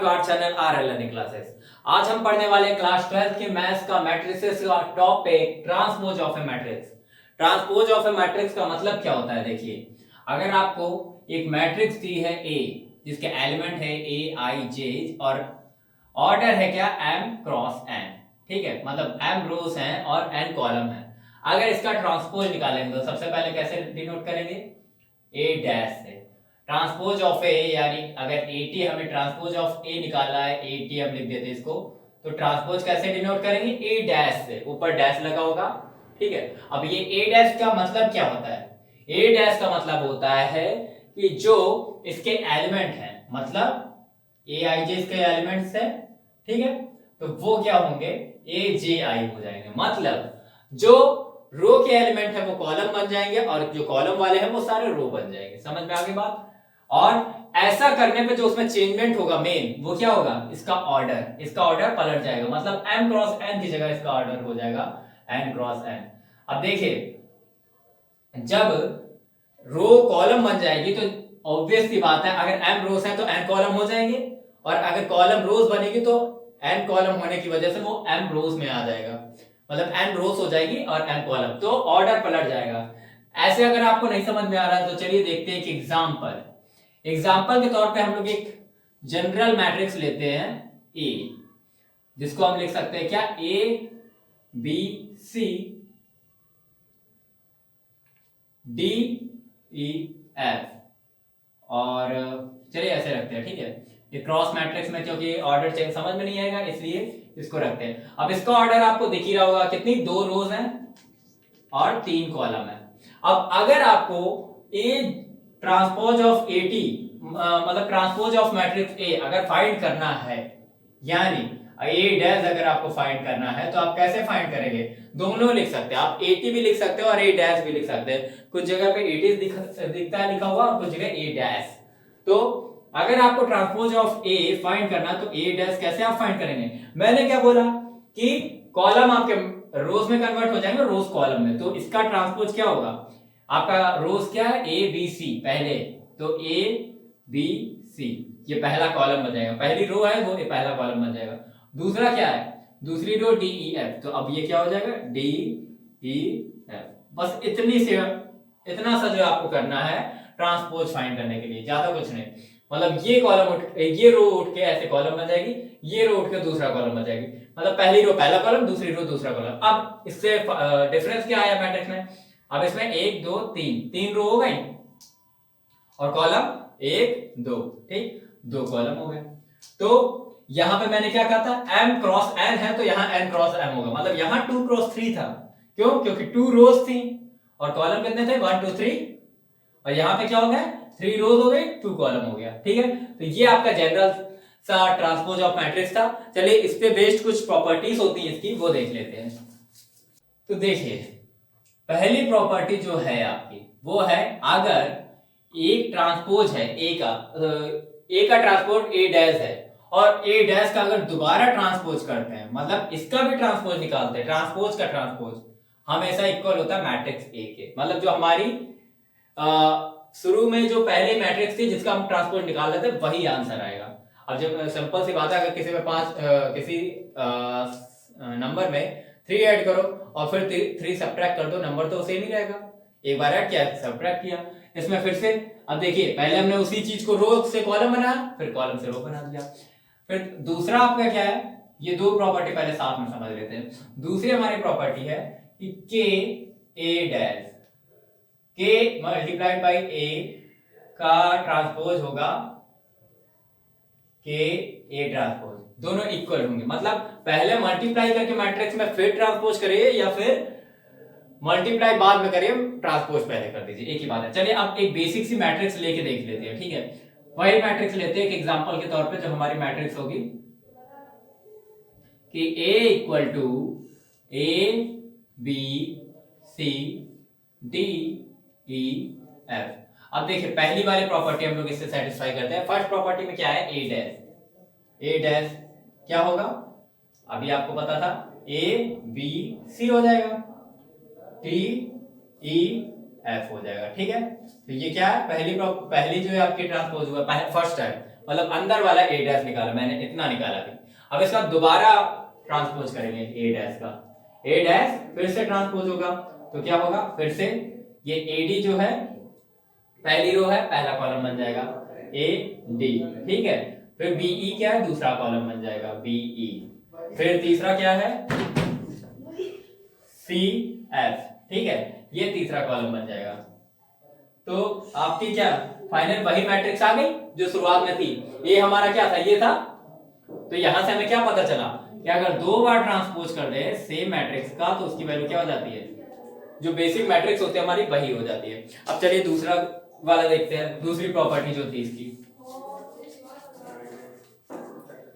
To our channel R learning classes. आज हम पढ़ने वाले हैं क्लास 12th के मैथ्स का मैट्रिसेस का topic transpose of A matrix. Transpose of A matrix का मतलब क्या होता है? देखिए, अगर आपको एक मैट्रिक्स दी है ए जिसके एलिमेंट है ए आई जे और ऑर्डर है क्या एम क्रॉस एन, ठीक है, मतलब एम रोज हैं और एन कॉलम है। अगर इसका ट्रांसपोज निकालेंगे तो सबसे पहले कैसे डिनोट करेंगे? ए डैश से। ट्रांसपोज ऑफ ए यानी अगर ए टी हमें ट्रांसपोज ऑफ ए निकालना है, ए टी हम लिख देते इसको, तो ट्रांसपोज कैसे डिनोट करेंगे? ए डैश से, ऊपर डैश लगा होगा, ठीक है। अब ये ए डैश का मतलब क्या होता है? ए डैश का मतलब होता है कि जो इसके एलिमेंट हैं, मतलब ए आई जे इसके एलिमेंट्स है, ठीक है, तो वो क्या होंगे? ए जे आई हो जाएंगे। मतलब जो रो के एलिमेंट है वो कॉलम बन जाएंगे और जो कॉलम वाले हैं वो सारे रो बन जाएंगे। समझ में आ गई बात? और ऐसा करने पे जो उसमें चेंजमेंट होगा मेन, वो क्या होगा? इसका ऑर्डर पलट जाएगा। मतलब m क्रॉस n की जगह इसका ऑर्डर हो जाएगा n क्रॉस n। अब देखिए, जब रो कॉलम बन जाएगी तो ऑब्वियस सी बात है, अगर m रोज है तो n कॉलम हो जाएंगे, और अगर कॉलम रोज बनेगी तो n कॉलम होने की वजह से वो m रोज में आ जाएगा, मतलब n रोज हो जाएगी और m कॉलम, तो ऑर्डर पलट जाएगा। ऐसे अगर आपको नहीं समझ में आ रहा है तो चलिए देखते हैं एक एग्जाम्पल के तौर पे हम लोग एक जनरल मैट्रिक्स लेते हैं ए, जिसको हम लिख सकते हैं क्या? A B C D E F, और चलिए ऐसे रखते हैं, ठीक है। ये क्रॉस मैट्रिक्स में क्योंकि ऑर्डर चेंज समझ में नहीं आएगा इसलिए इसको रखते हैं। अब इसका ऑर्डर आपको दिख ही रहा होगा, कितनी? 2 रोज हैं और 3 कॉलम है। अब अगर आपको A transpose of A T, मतलब ट्रांसपोज ऑफ मैट्रिक्स ए अगर फाइंड करना है, यानी ए डैश अगर आपको फाइंड करना है, तो आप कैसे फाइंड करेंगे? दोनों लिख सकते हैं आप, ए टी भी लिख सकते हो और ए डैश भी लिख सकते हैं। कुछ जगह पे ए टी दिखता है लिखा हुआ और कुछ जगह ए डैश। तो अगर आपको ट्रांसपोज ऑफ ए फाइंड करना तो ए डैश कैसे आप फाइंड करेंगे? मैंने क्या बोला कि कॉलम आपके रोज में कन्वर्ट हो जाएंगे, रोज कॉलम में, तो इसका ट्रांसपोज क्या होगा? आपका रोज क्या है? ए बी सी पहले, तो ए बी सी ये पहला कॉलम बन जाएगा, पहली रो है वो पहला कॉलम बन जाएगा। दूसरा क्या है? दूसरी रो डी ई एफ, तो अब ये क्या हो जाएगा? D E F. बस इतना सा जो आपको करना है ट्रांसपोज फाइंड करने के लिए, ज्यादा कुछ नहीं। मतलब ये रो उठ के ऐसे कॉलम बन जाएगी, ये रो उठ के दूसरा कॉलम बन जाएगी, मतलब पहली रो पहला कॉलम, दूसरी रो दूसरा कॉलम। अब इससे डिफरेंस क्या आया मैट्रिक्स में? अब इसमें 1 2 3 रो हो गई और कॉलम 1 2, ठीक, 2 कॉलम हो गए। तो यहां पे मैंने क्या कहा था? m क्रॉस n है तो यहां n क्रॉस m होगा, मतलब यहां 2 क्रॉस 3 था। क्यों? क्योंकि 2 रोज थी और कॉलम कितने थे? 1 2 3, और यहां पे क्या हो गया? 3 रोज हो गई, 2 कॉलम हो गया, ठीक है। तो ये आपका जनरल सा ट्रांसपोज ऑफ मैट्रिक्स था। चलिए इस पे बेस्ड कुछ प्रॉपर्टीज होती है इसकी, वो देख लेते हैं। तो देखिए, पहली प्रॉपर्टी जो है आपकी वो है, अगर एक ट्रांसपोज है ए का ट्रांसपोज ए डैश है और ए डैश का अगर दोबारा ट्रांसपोज करते हैं, मतलब इसका भी ट्रांसपोज निकालते हैं, ट्रांसपोज का ट्रांसपोज हमेशा इक्वल होता है मैट्रिक्स ए के। मतलब जो हमारी शुरू में जो पहले मैट्रिक्स थी जिसका हम ट्रांसपोज निकाल लेते हैं वही आंसर आएगा। अब जब सिंपल सी बात है, अगर किसी में किसी नंबर में 3 ऐड करो और फिर 3 सब्ट्रैक्ट कर दो, नंबर तो सेम ही रहेगा। एक बार ऐड किया, सब्ट्रैक्ट किया, इसमें फिर से अब देखिए, पहले हमने उसी चीज को रो से कॉलम बनाया, फिर कॉलम से रो बना दिया। फिर दूसरा आपका क्या है? ये दो प्रॉपर्टी पहले साथ में समझ लेते हैं। दूसरी हमारी प्रॉपर्टी है कि के ए डैश, के मल्टीप्लाइड बाई ए का ट्रांसपोज होगा के ए ट्रांसपोज, दोनों इक्वल होंगे। मतलब पहले मल्टीप्लाई करके मैट्रिक्स में फिर ट्रांसपोज करिए या फिर मल्टीप्लाई बाद में करिए, ट्रांसपोज पहले कर दीजिए, एक ही बात है। चलिए अब एक बेसिक सी मैट्रिक्स लेके देख लेते हैं, ठीक है। वही मैट्रिक्स लेते हैं एक एग्जांपल के तौर पे, जब हमारी मैट्रिक्स होगी कि A equal to A B C D E F. अब देखिए, पहली वाली प्रॉपर्टी हम लोग इससे सेटिस्फाई करते हैं। फर्स्ट प्रॉपर्टी में क्या है? ए डैश। ए डैश क्या होगा? अभी आपको पता था, ए बी सी हो जाएगा, टी ई एफ हो जाएगा, ठीक है। तो ये क्या है? पहली जो है आपकी ट्रांसपोज हुआ, फर्स्ट है, मतलब अंदर वाला ए डैश निकाला मैंने, इतना निकाला भी। अब इसका दोबारा ट्रांसपोज करेंगे ए डैश का, ए डैश फिर से ट्रांसपोज होगा तो क्या होगा, फिर से ये एडी जो है पहली रो है, पहला कॉलम बन जाएगा ए डी, ठीक है। फिर बीई क्या है, दूसरा कॉलम बन जाएगा बीई। फिर तीसरा क्या है, सी एफ, ठीक है, ये तीसरा कॉलम बन जाएगा। तो आपकी क्या फाइनल वही मैट्रिक्स आ गई जो शुरुआत में थी। ये हमारा क्या था, ये था। तो यहां से हमें क्या पता चला कि अगर दो बार ट्रांसपोज कर दे सेम मैट्रिक्स का तो उसकी वैल्यू क्या हो जाती है, जो बेसिक मैट्रिक्स होती है हमारी वही हो जाती है। अब चलिए दूसरा वाला देखते हैं, दूसरी प्रॉपर्टी जो थी इसकी।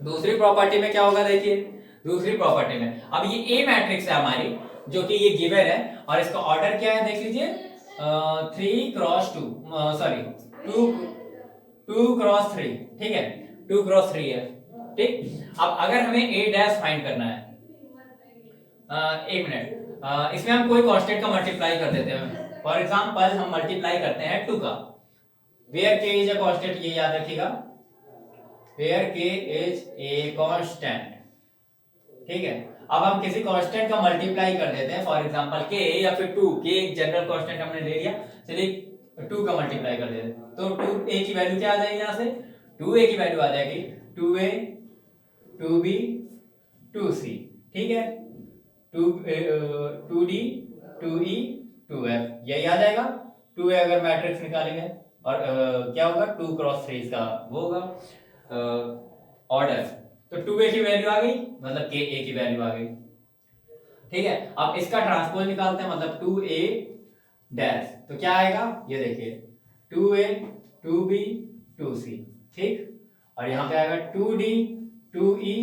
दूसरी प्रॉपर्टी में क्या होगा, देखिए दूसरी प्रॉपर्टी में अब ये ए मैट्रिक्स है हमारी जो कि ये गिवन है और इसका ऑर्डर क्या है देख लीजिए, 3x2 सॉरी 2x3, ठीक है 2x3 है, ठीक। अब अगर हमें ए डैश फाइंड करना है, एक मिनट, इसमें हम कोई कांस्टेंट का मल्टीप्लाई कर देते हैं। फॉर एग्जांपल हम मल्टीप्लाई करते हैं 2 का, वेयर के इज अ कांस्टेंट, ये याद रखिएगा, वेयर के इज ए कांस्टेंट, ठीक है। अब हम किसी कांस्टेंट का मल्टीप्लाई कर देते हैं, फॉर एग्जांपल के या फिर 2 के, एक जनरल कांस्टेंट हमने ले लिया, चलिए 2 का मल्टीप्लाई कर देते हैं तो 2a की वैल्यू क्या आ जाएगी, यहां से 2a की वैल्यू आ जाएगी 2a 2b 2c, ठीक है, 2d 2e 2f, यही आ जाएगा। 2a अगर मैट्रिक्स निकालेंगे और क्या होगा 2x3 इसका वो होगा ऑर्डर, तो 2a की वैल्यू आ गई, मतलब के a की वैल्यू आ गई, ठीक है। अब इसका ट्रांसपोज निकालते हैं, मतलब 2a डैश, तो क्या आएगा ये देखिए 2a 2b 2c, ठीक, और यहाँ पे आएगा 2d 2e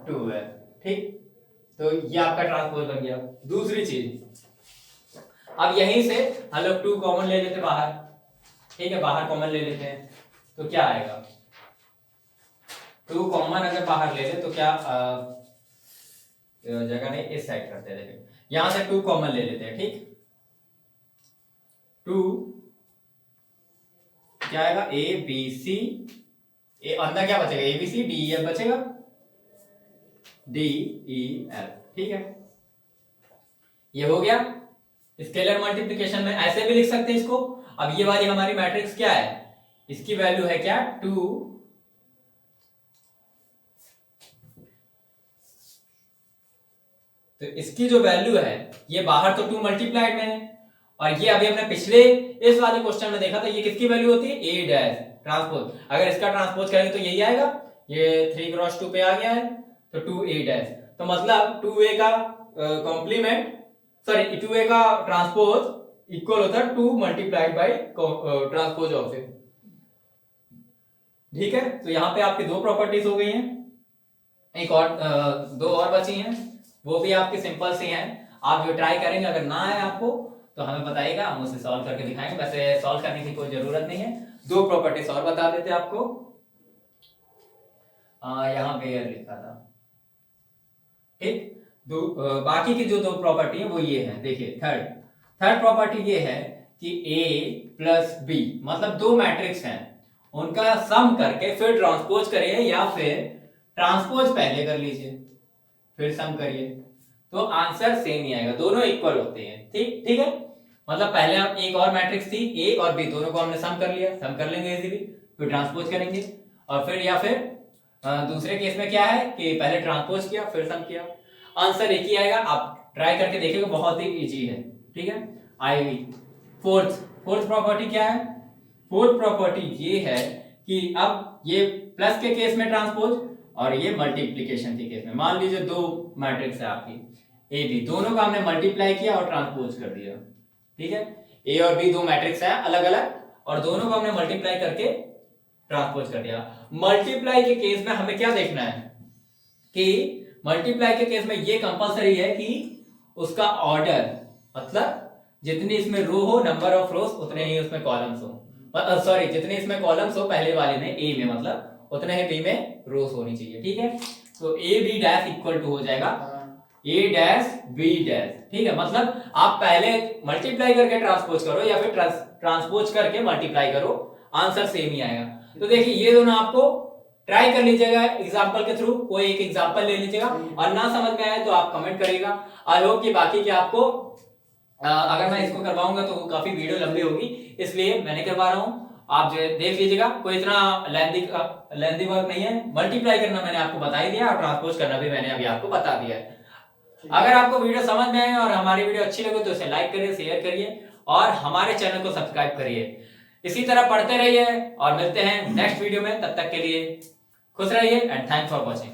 2f, ठीक। तो ये आपका ट्रांसपोज बन गया। दूसरी चीज, अब यहीं से हम लोग 2 कॉमन ले लेते बाहर, ठीक है, बाहर कॉमन ले लेते हैं तो क्या आएगा, 2 कॉमन अगर बाहर ले ले तो क्या जगह नहीं, इस साइड करते हैं, देखिए यहां से 2 कॉमन ले लेते हैं, ठीक। 2 क्या आएगा, ए बी सी, ए अंदर क्या बचेगा, A B C D E F बचेगा, डी ई एफ, ठीक है, ये हो गया। स्केलर मल्टीप्लिकेशन में ऐसे भी लिख सकते हैं इसको। अब ये वाली हमारी मैट्रिक्स क्या है, इसकी वैल्यू है क्या 2, तो इसकी जो वैल्यू है ये बाहर तो 2 मल्टीप्लाइड में है, और ये अभी हमने पिछले इस वाले क्वेश्चन में देखा था ये किसकी वैल्यू होती है, ए डैश ट्रांसपोज। अगर इसका ट्रांसपोज करेंगे तो यही आएगा, ये 3x2 पे आ गया है तो 2a डैश, तो मतलब 2a का कॉम्प्लीमेंट सॉरी 2a का ट्रांसपोज इक्वल होता है 2 मल्टीप्लाइड बाई ट्रांसपोज ऑफ ए, ठीक है। तो यहाँ पे आपकी 2 प्रॉपर्टीज हो गई हैं, एक और 2 और बची हैं, वो भी आपकी सिंपल सी हैं। आप जो ट्राई करेंगे, अगर ना आए आपको तो हमें बताइएगा, हम उसे सॉल्व करके दिखाएंगे। वैसे सॉल्व करने की कोई जरूरत नहीं है, 2 प्रॉपर्टीज और बता देते हैं आपको। यहाँ पे लिखा था, ठीक। बाकी की जो 2 प्रॉपर्टी है वो ये है, देखिए थर्ड प्रॉपर्टी ये है कि a प्लस बी, मतलब 2 मैट्रिक्स हैं उनका सम करके फिर ट्रांसपोज करिए, या फिर ट्रांसपोज पहले कर लीजिए फिर सम करिए, तो आंसर सेम ही आएगा, दोनों इक्वल होते हैं, ठीक है। मतलब पहले हम एक और मैट्रिक्स थी a और b, दोनों को हमने सम कर लिया, सम कर लेंगे इजीली, फिर ट्रांसपोज करेंगे, और फिर या फिर दूसरे केस में क्या है कि पहले ट्रांसपोज किया फिर सम किया, आंसर एक ही आएगा। आप ट्राई करके देखिएगा, बहुत ही इजी है, ठीक है। आई फोर्थ प्रॉपर्टी क्या है, फोर्थ प्रॉपर्टी ये है कि अब ये प्लस के केस में ट्रांसपोज और ये मल्टीप्लीकेशन के केस में, मान लीजिए 2 मैट्रिक्स है आपकी ए बी, दोनों को हमने मल्टीप्लाई किया और ट्रांसपोज कर दिया, ठीक है। ए और बी 2 मैट्रिक्स है अलग अलग, और दोनों को हमने मल्टीप्लाई करके ट्रांसपोज कर दिया। मल्टीप्लाई के केस में हमें क्या देखना है कि मल्टीप्लाई के केस में ये कंपलसरी है कि उसका ऑर्डर, मतलब जितनी इसमें रो हो, नंबर ऑफ रोज उतने ही उसमें कॉलम्स हो, सॉरी जितने इसमें कॉलम्स हो पहले वाले में ए में, मतलब उतने ही बी में रोज होनी चाहिए, ठीक है। तो A B dash equal to हो जाएगा ए डैश बी डैश, ठीक है। मतलब आप पहले मल्टीप्लाई करके ट्रांसपोज करो या फिर ट्रांसपोज करके मल्टीप्लाई करो, आंसर सेम ही आएगा। तो देखिए ये दोनों आपको ट्राई कर लीजिएगा एग्जाम्पल के थ्रू, कोई एक एग्जाम्पल ले लीजिएगा और ना समझ में आए तो आप कमेंट करिएगा। आई होप कि बाकी के आपको अगर मैं इसको करवाऊंगा तो काफी वीडियो लंबी होगी, इसलिए मैंने करवा रहा हूँ। आप जो देख लीजिएगा, कोई इतना लेंथी वर्क नहीं है। मल्टीप्लाई करना मैंने आपको बता ही दिया और ट्रांसपोज करना भी मैंने अभी आपको बता दिया है। अगर आपको वीडियो समझ में आए और हमारी वीडियो अच्छी लगे तो इसे लाइक करिए, शेयर करिए और हमारे चैनल को सब्सक्राइब करिए। इसी तरह पढ़ते रहिए और मिलते हैं नेक्स्ट वीडियो में। तब तक के लिए खुश रहिए एंड थैंक्स फॉर वॉचिंग।